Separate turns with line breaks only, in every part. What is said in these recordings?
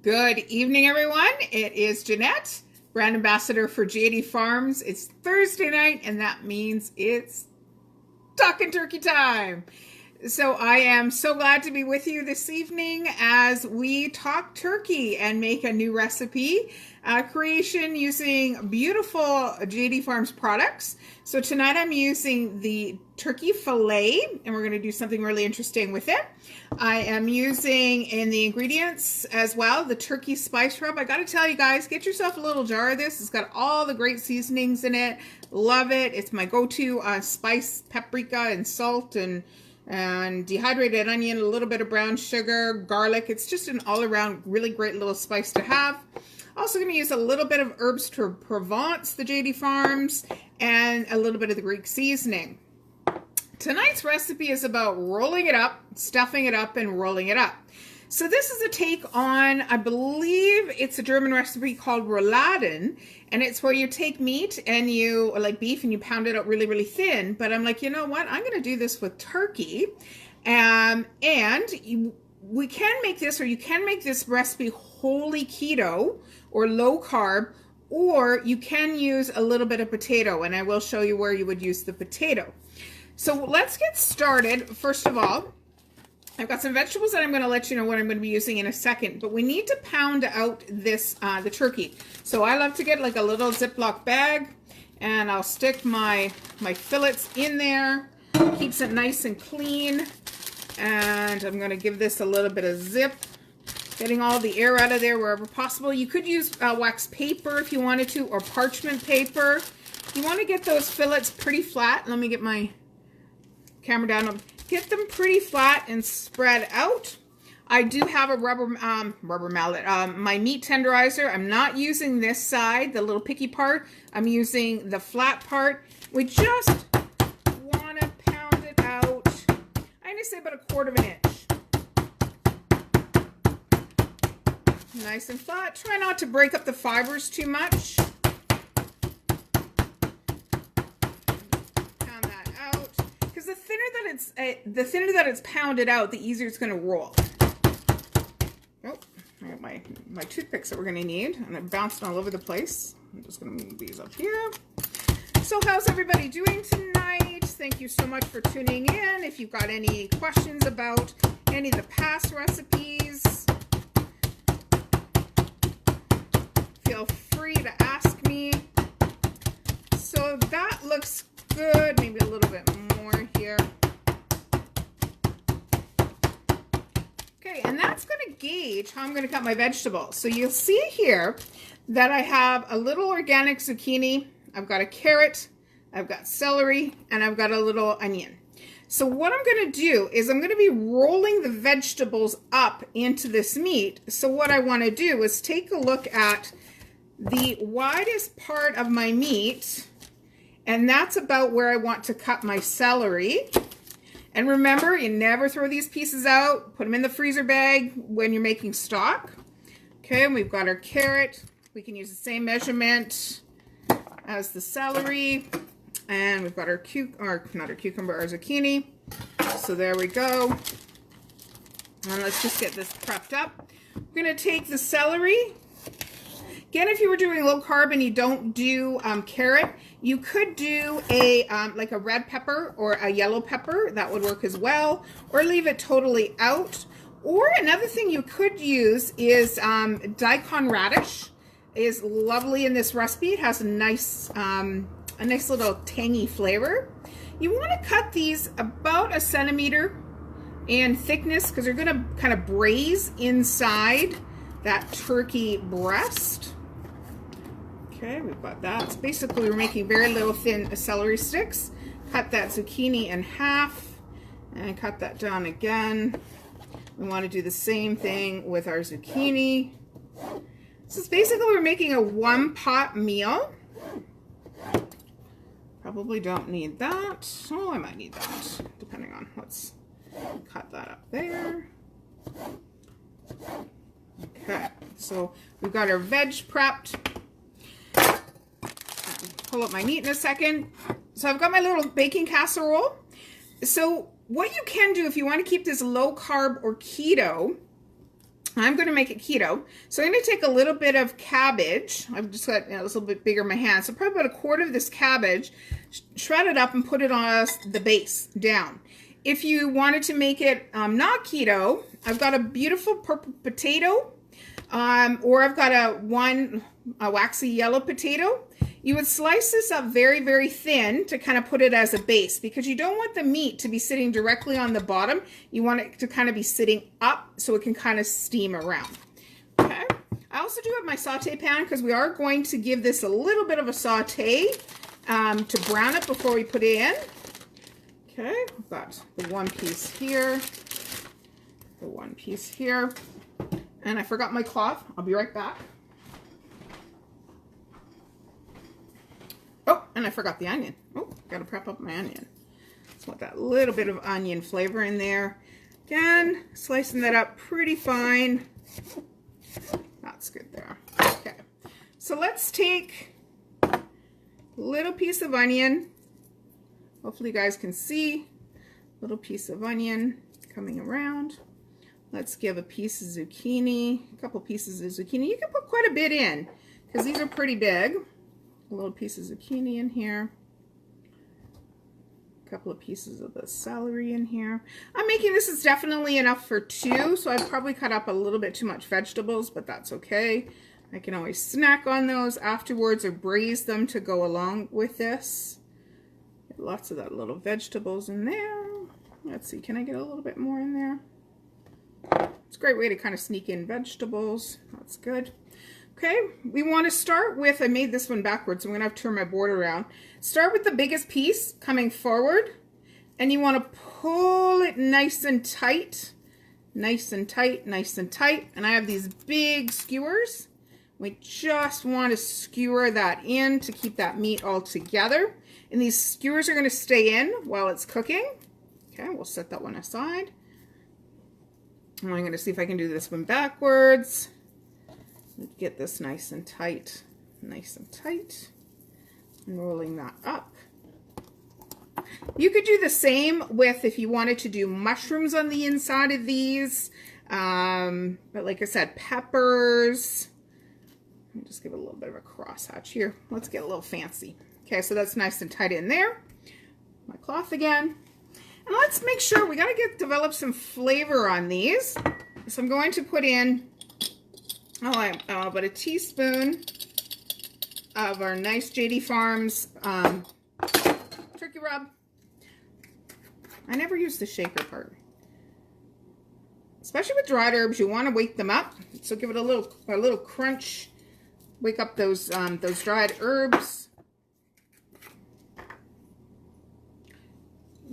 Good evening, everyone. It is Jeanette, brand ambassador for JD Farms. It's Thursday night, and that means it's talking turkey time. So I am so glad to be with you this evening as we talk turkey and make a new recipe creation using beautiful JD Farms products. So tonight I'm using the turkey fillet, and we're going to do something really interesting with it. I am using in the ingredients as well the turkey spice rub. I got to tell you guys, get yourself a little jar of this. It's got all the great seasonings in it. Love it. It's my go-to spice, paprika and salt and dehydrated onion, a little bit of brown sugar, garlic. It's just an all-around really great little spice to have. Also going to use a little bit of herbs de Provence, the JD Farms, and a little bit of the Greek seasoning. Tonight's recipe is about rolling it up, stuffing it up, and rolling it up. So this is a take on, I believe it's a German recipe called Rouladen, and it's where you take meat and you, like beef, and you pound it out really, really thin. But I'm like, you know what? I'm going to do this with turkey, we can make this, or you can make this recipe wholly keto or low carb, or you can use a little bit of potato, and I will show you where you would use the potato. So let's get started. First of all, I've got some vegetables that I'm going to let you know what I'm going to be using in a second, but we need to pound out this the turkey. So I love to get like a little Ziploc bag, and I'll stick my fillets in there. Keeps it nice and clean, and I'm going to give this a little bit of zip, getting all the air out of there wherever possible. You could use wax paper if you wanted to, or parchment paper. You want to get those fillets pretty flat. Let me get my camera down. Get them pretty flat and spread out. I do have a rubber mallet, my meat tenderizer. I'm not using this side, the little picky part. I'm using the flat part. We just want to pound it out. I'm gonna say about 1/4 inch. Nice and flat. Try not to break up the fibers too much. The thinner that it's pounded out, the easier it's going to roll. Oh, I got my toothpicks that we're going to need, and they're bouncing all over the place. I'm just going to move these up here. So how's everybody doing tonight? Thank you so much for tuning in. If you've got any questions about any of the past recipes, feel free to ask me. So that looks good. Maybe a little bit more here. Okay, and that's going to gauge how I'm going to cut my vegetables. So you'll see here that I have a little organic zucchini, I've got a carrot, I've got celery, and I've got a little onion. So what I'm going to do is I'm going to be rolling the vegetables up into this meat. So what I want to do is take a look at the widest part of my meat, and that's about where I want to cut my celery. And remember, you never throw these pieces out. Put them in the freezer bag when you're making stock. Okay, and we've got our carrot. We can use the same measurement as the celery. And we've got our our zucchini. So there we go. And let's just get this prepped up. We're going to take the celery. Again, if you were doing low carb and you don't do carrot, you could do a like a red pepper or a yellow pepper. That would work as well. Or leave it totally out. Or another thing you could use is daikon radish. Is lovely in this recipe. It has a nice little tangy flavor. You want to cut these about 1 centimeter in thickness because they're going to kind of braise inside that turkey breast. Okay, we've got that. So basically we're making very little thin celery sticks. Cut that zucchini in half and cut that down again. We want to do the same thing with our zucchini. So basically we're making a 1-pot meal. Probably don't need that. Oh, I might need that, depending on. Let's cut that up there. Okay, so we've got our veg prepped. Pull up my meat in a second. So I've got my little baking casserole. So what you can do if you want to keep this low carb or keto I'm going to make it keto. So I'm going to take a little bit of cabbage. I've just got, a little bit bigger in my hand. So probably about a quarter of this cabbage, shred it up and put it on the base down. If you wanted to make it not keto, I've got a beautiful purple potato, or I've got a waxy yellow potato. You would slice this up very, very thin to kind of put it as a base, because you don't want the meat to be sitting directly on the bottom. You want it to kind of be sitting up so it can kind of steam around. Okay. I also do have my saute pan because we are going to give this a little bit of a saute to brown it before we put it in. Okay, I've got the one piece here, the one piece here, and I forgot my cloth. I'll be right back. Oh, and I forgot the onion. Oh, gotta prep up my onion. Just want that little bit of onion flavor in there. Again, slicing that up pretty fine. That's good there. Okay, so let's take a little piece of onion. Hopefully you guys can see. Little piece of onion coming around. Let's give a piece of zucchini, a couple pieces of zucchini. You can put quite a bit in because these are pretty big. A little piece of zucchini in here. A couple of pieces of the celery in here. I'm making this is definitely enough for two, so I've probably cut up a little bit too much vegetables, but that's okay. I can always snack on those afterwards or braise them to go along with this. Get lots of that little vegetables in there. Let's see, can I get a little bit more in there? It's a great way to kind of sneak in vegetables. That's good. Okay, we want to start with, I made this one backwards, so I'm going to have to turn my board around. Start with the biggest piece coming forward, and you want to pull it nice and tight, nice and tight, nice and tight. And I have these big skewers. We just want to skewer that in to keep that meat all together. And these skewers are going to stay in while it's cooking. Okay, we'll set that one aside. And I'm going to see if I can do this one backwards. Get this nice and tight, and rolling that up. You could do the same with if you wanted to do mushrooms on the inside of these, but like I said, peppers. Let me just give it a little bit of a crosshatch here. Let's get a little fancy. Okay, so that's nice and tight in there. My cloth again. And let's make sure we got to develop some flavor on these. So I'm going to put in about a teaspoon of our nice JD Farms turkey rub. I never use the shaker part. Especially with dried herbs, you want to wake them up. So give it a little crunch. Wake up those dried herbs.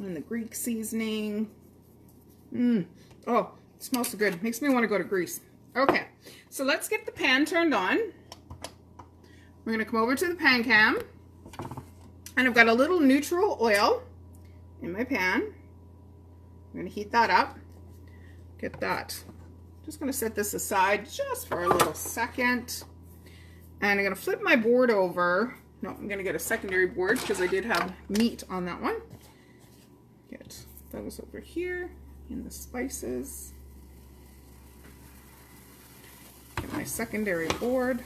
And the Greek seasoning. Oh, it smells so good. Makes me want to go to Greece. Okay, so let's get the pan turned on. We're going to come over to the pan cam. And I've got a little neutral oil in my pan. I'm going to heat that up. Get that. Just going to set this aside just for a little second. And I'm going to flip my board over. No, I'm going to get a secondary board because I did have meat on that one. Get those over here in the spices. Get my secondary board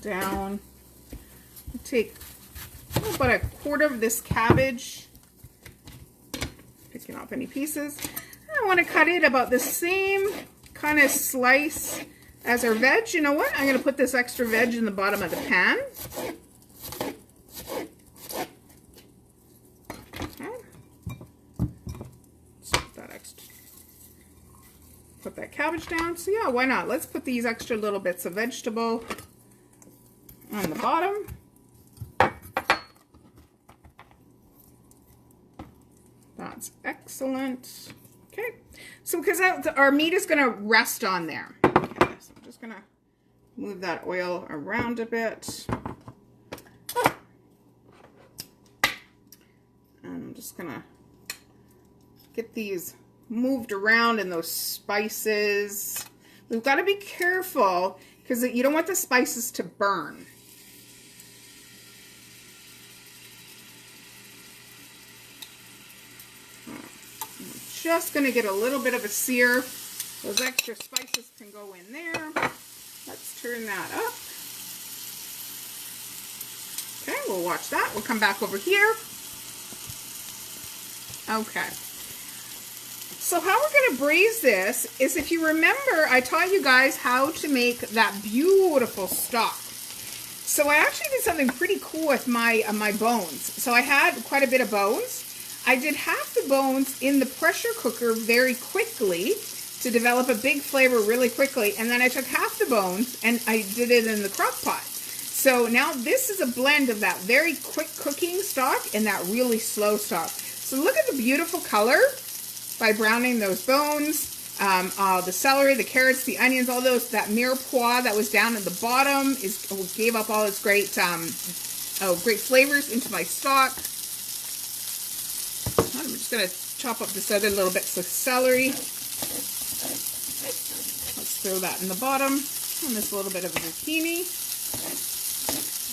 down. Take about a quarter of this cabbage, picking off any pieces. I want to cut it about the same kind of slice as our veg. You know what? I'm going to put this extra veg in the bottom of the pan. Put that cabbage down. So yeah, why not? Let's put these extra little bits of vegetable on the bottom. That's excellent. Okay, so because our meat is going to rest on there. Okay, so I'm just going to move that oil around a bit. And I'm just going to get these moved around in those spices. We've got to be careful because you don't want the spices to burn. just going to get a little bit of a sear. Those extra spices can go in there. Let's turn that up. Okay, we'll watch that. We'll come back over here. Okay. So how we're going to braise this is, if you remember, I taught you guys how to make that beautiful stock. So I actually did something pretty cool with my bones. So I had quite a bit of bones. I did half the bones in the pressure cooker very quickly to develop a big flavor really quickly. And then I took half the bones and I did it in the crock pot. So now this is a blend of that very quick cooking stock and that really slow stock. So look at the beautiful color by browning those bones. The celery, the carrots, the onions, all those, that mirepoix that was down at the bottom gave up all its great flavors into my stock. I'm just going to chop up this other little bits of celery. Let's throw that in the bottom. And this little bit of zucchini.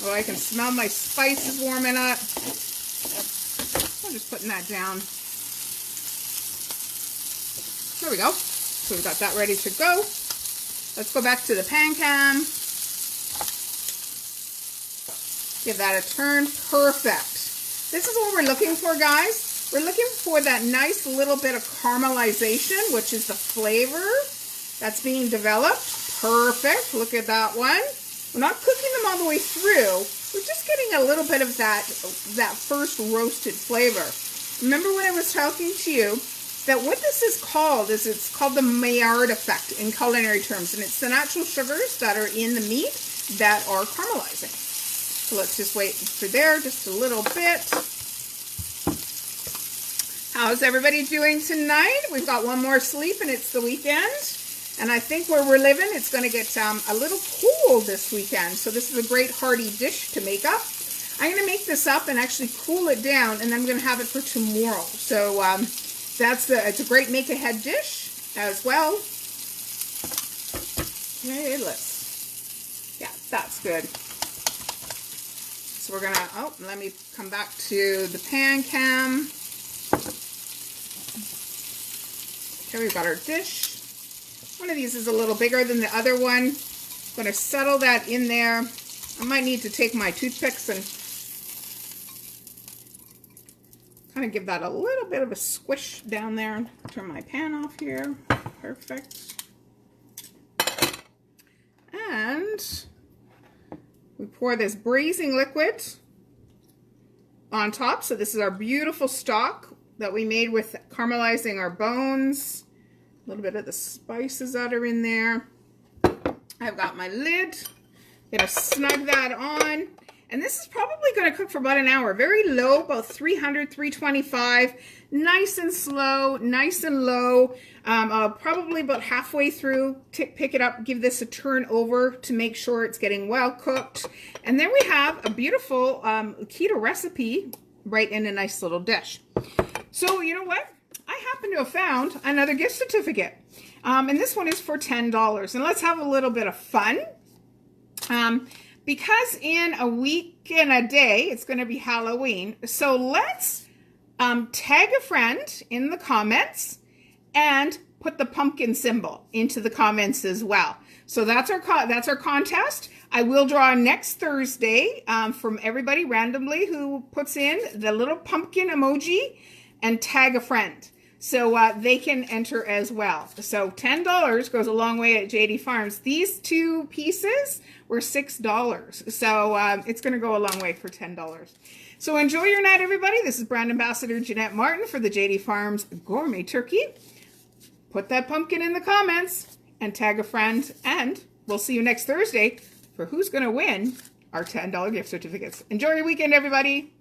Oh, I can smell my spices warming up. I'm just putting that down. There we go. So we've got that ready to go. Let's go back to the pan cam. Give that a turn. Perfect. This is what we're looking for, guys. We're looking for that nice little bit of caramelization, which is the flavor that's being developed. Perfect. Look at that one. We're not cooking them all the way through. We're just getting a little bit of that first roasted flavor. Remember when I was talking to you that what this is called is, it's called the Maillard effect in culinary terms, and it's the natural sugars that are in the meat that are caramelizing. So let's just wait for there just a little bit. How's everybody doing tonight? We've got one more sleep and it's the weekend. And I think where we're living, it's going to get a little cool this weekend. So this is a great hearty dish to make up. I'm going to make this up and actually cool it down, and then I'm going to have it for tomorrow. So it's a great make-ahead dish as well. Okay, that's good. So we're going to, let me come back to the pan cam. Okay, we've got our dish. One of these is a little bigger than the other one. I'm going to settle that in there. I might need to take my toothpicks and kind of give that a little bit of a squish down there. Turn my pan off here. Perfect. And we pour this braising liquid on top. So this is our beautiful stock that we made with caramelizing our bones. A little bit of the spices that are in there. I've got my lid. Gonna snug that on. And this is probably going to cook for about an hour. Very low, about 300, 325. Nice and slow, nice and low. Probably about halfway through, pick it up, give this a turn over to make sure it's getting well cooked. And then we have a beautiful keto recipe right in a nice little dish. So you know what? I happen to have found another gift certificate. And this one is for $10. And let's have a little bit of fun. Because in a week and a day, it's going to be Halloween. So let's tag a friend in the comments and put the pumpkin symbol into the comments as well. So that's our contest. I will draw next Thursday from everybody randomly who puts in the little pumpkin emoji and tag a friend. So they can enter as well. So $10 goes a long way at JD Farms. These two pieces were $6. So it's going to go a long way for $10. So enjoy your night, everybody. This is Brand Ambassador Jeanette Martin for the JD Farms Gourmet Turkey. Put that pumpkin in the comments and tag a friend. And we'll see you next Thursday for who's going to win our $10 gift certificates. Enjoy your weekend, everybody.